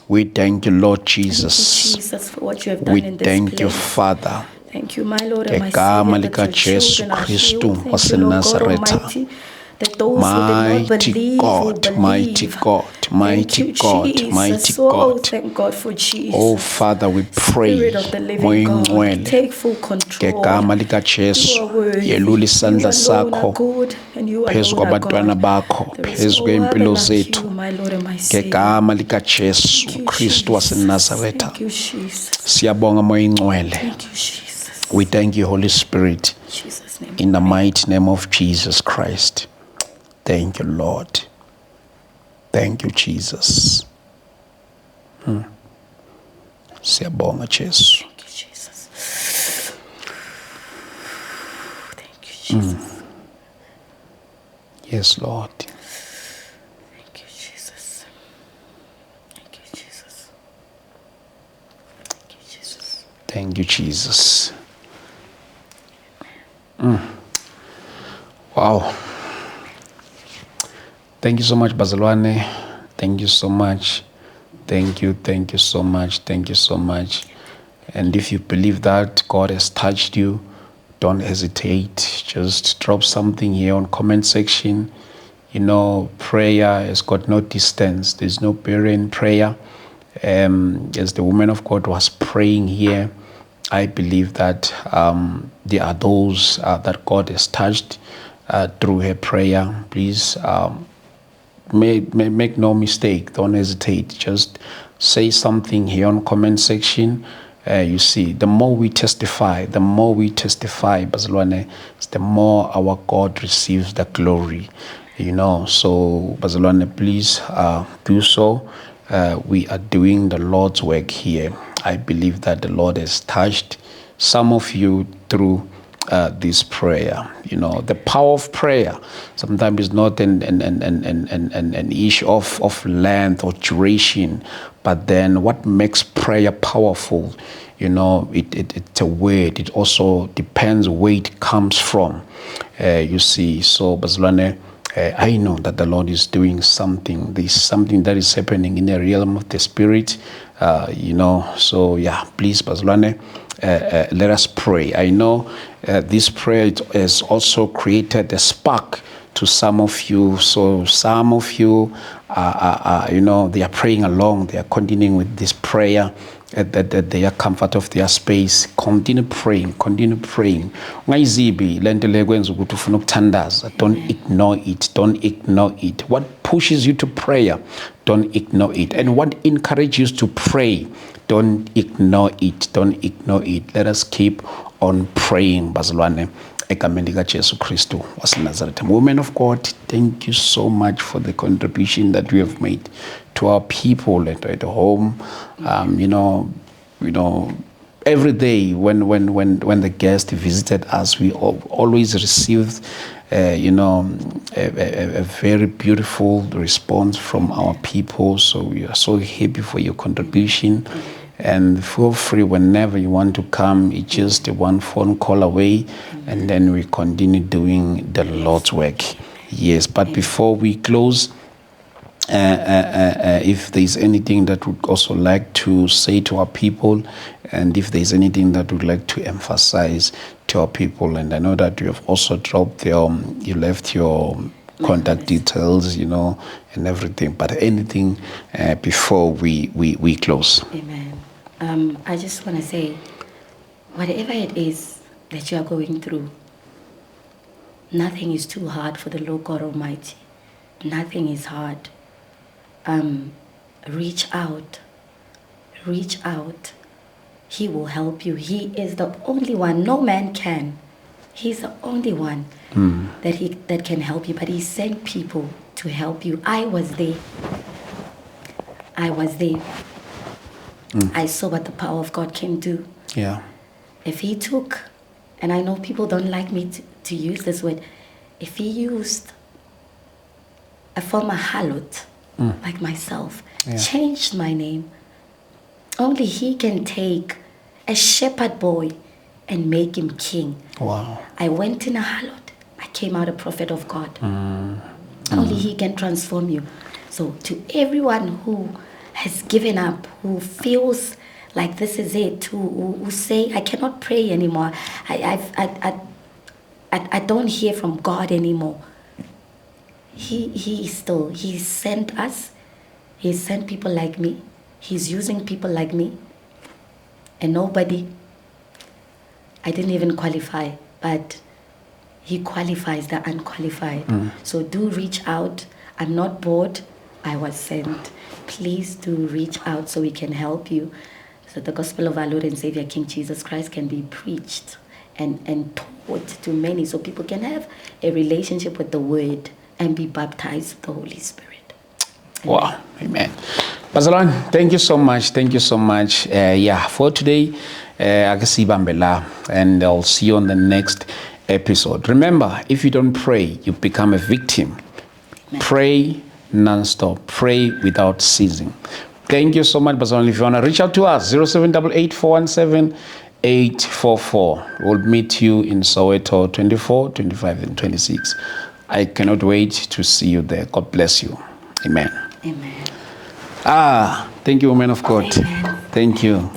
We thank you, Lord Jesus. Thank you, Jesus, for what you have done We in this thank place. you, Father. Thank you, my Lord and my Egama Savior, that lika your Jesu children are Kristu healed. Thank you, Lord God waseNazaretha. Almighty, that those who did not Mighty believe will God, mighty believe. God, Thank mighty you, God, mighty Jesus. Oh, God. thank God for Jesus. Oh Father, we pray. Spirit of the living God, Moyingcwele. take full control. Ngegama lika You Jesu. are worthy. Yelula You isandla alone are sakho good, and you phezu alone are kwabantwana God. bakho, There is phezu no other kwempilo like you, zethu. my Lord and my Savior. Ngegama lika Jesu Thank you, Kristu Jesus. waseNazaretha. Thank you, Jesus. Siyabonga moyingcwele. Thank you, Jesus. We thank you, Holy Spirit, In Jesus' name. in the mighty name of Jesus Christ. Thank you, Lord. Thank you, Jesus. Siyabonga Jesu. Thank you, Jesus. Thank you, Jesus. Yes, Lord. Thank you, Jesus. Thank you, Jesus. Thank you, Jesus. Thank you, Jesus. Wow. Thank you so much, Bazalwane. Thank you so much. Thank you so much. Thank you so much. And if you believe that God has touched you, don't hesitate. Just drop something here on comment section. You know, prayer has got no distance. There's no barrier in prayer. As the woman of God was praying here, I believe that there are those that God has touched through her prayer. Please make no mistake. Don't hesitate. Just say something here on comment section. You see, the more we testify, Bazalwane, the more our God receives the glory. You know, so Bazalwane, please do so. We are doing the Lord's work here. I believe that the Lord has touched some of you through this prayer. You know, the power of prayer sometimes is not an issue of length or duration, but then what makes prayer powerful, you know, it's a word. It also depends where it comes from. You see, so Bazalwane, I know that the Lord is doing something. There's something that is happening in the realm of the spirit, you know. So yeah, please, Bazalwane, let us pray. I know this prayer has also created a spark to some of you. So some of you, you know, they are praying along. They are continuing with this prayer at their comfort of their space. Continue praying. Ungayizibi lento le kwenza ukuthi ufuna ukuthandaza. Don't ignore it. What pushes you to prayer, don't ignore it. And what encourages you to pray, don't ignore it. Let us keep on praying, Bazalwane. Egameni lika Jesu Kristu waseNazaretha. Women of God, thank you so much for the contribution that you have made to our people at home. You know, every day when the guest visited us, we always received, you know, a very beautiful response from our people. So we are so happy for your contribution. And feel free whenever you want to come. It's just one phone call away, and then we continue doing the Lord's work. Yes, but before we close, if there's anything that would also like to say to our people, and if there's anything that would like to emphasize to our people, and I know that you have also dropped you left your contact details, you know, and everything, but anything before we close. Amen. I just want to say, whatever it is that you are going through, nothing is too hard for the Lord God Almighty. Nothing is hard. Reach out. He will help you. He is the only one. No man can. He's the only one that can help you. But he sent people to help you. I was there. I saw what the power of God can do. Yeah. If he took, and I know people don't like me to use this word, if he used a former harlot like myself, changed my name, only he can take a shepherd boy and make him king. Wow. I went in a harlot, I came out a prophet of God. Only he can transform you. So to everyone who has given up, who feels like this is it, who say, I cannot pray anymore, I don't hear from God anymore. He sent us. He sent people like me. He's using people like me. And nobody, I didn't even qualify, but he qualifies the unqualified. So do reach out. I'm not bored. I was sent. Please do reach out so we can help you, so the gospel of our Lord and Savior King Jesus Christ can be preached and taught to many, so people can have a relationship with the Word and be baptized with the Holy Spirit. Amen. Wow. Amen. Bazalwane, thank you so much. Thank you so much. For today, and I'll see you on the next episode. Remember, if you don't pray, you become a victim. Amen. Pray non-stop. Pray without ceasing. Thank you so much, Bazalwane. If you want to reach out to us, 0788-417-844. We'll meet you in Soweto 24, 25, and 26. I cannot wait to see you there. God bless you. Amen. Amen. Thank you, woman of God. Amen. Thank you.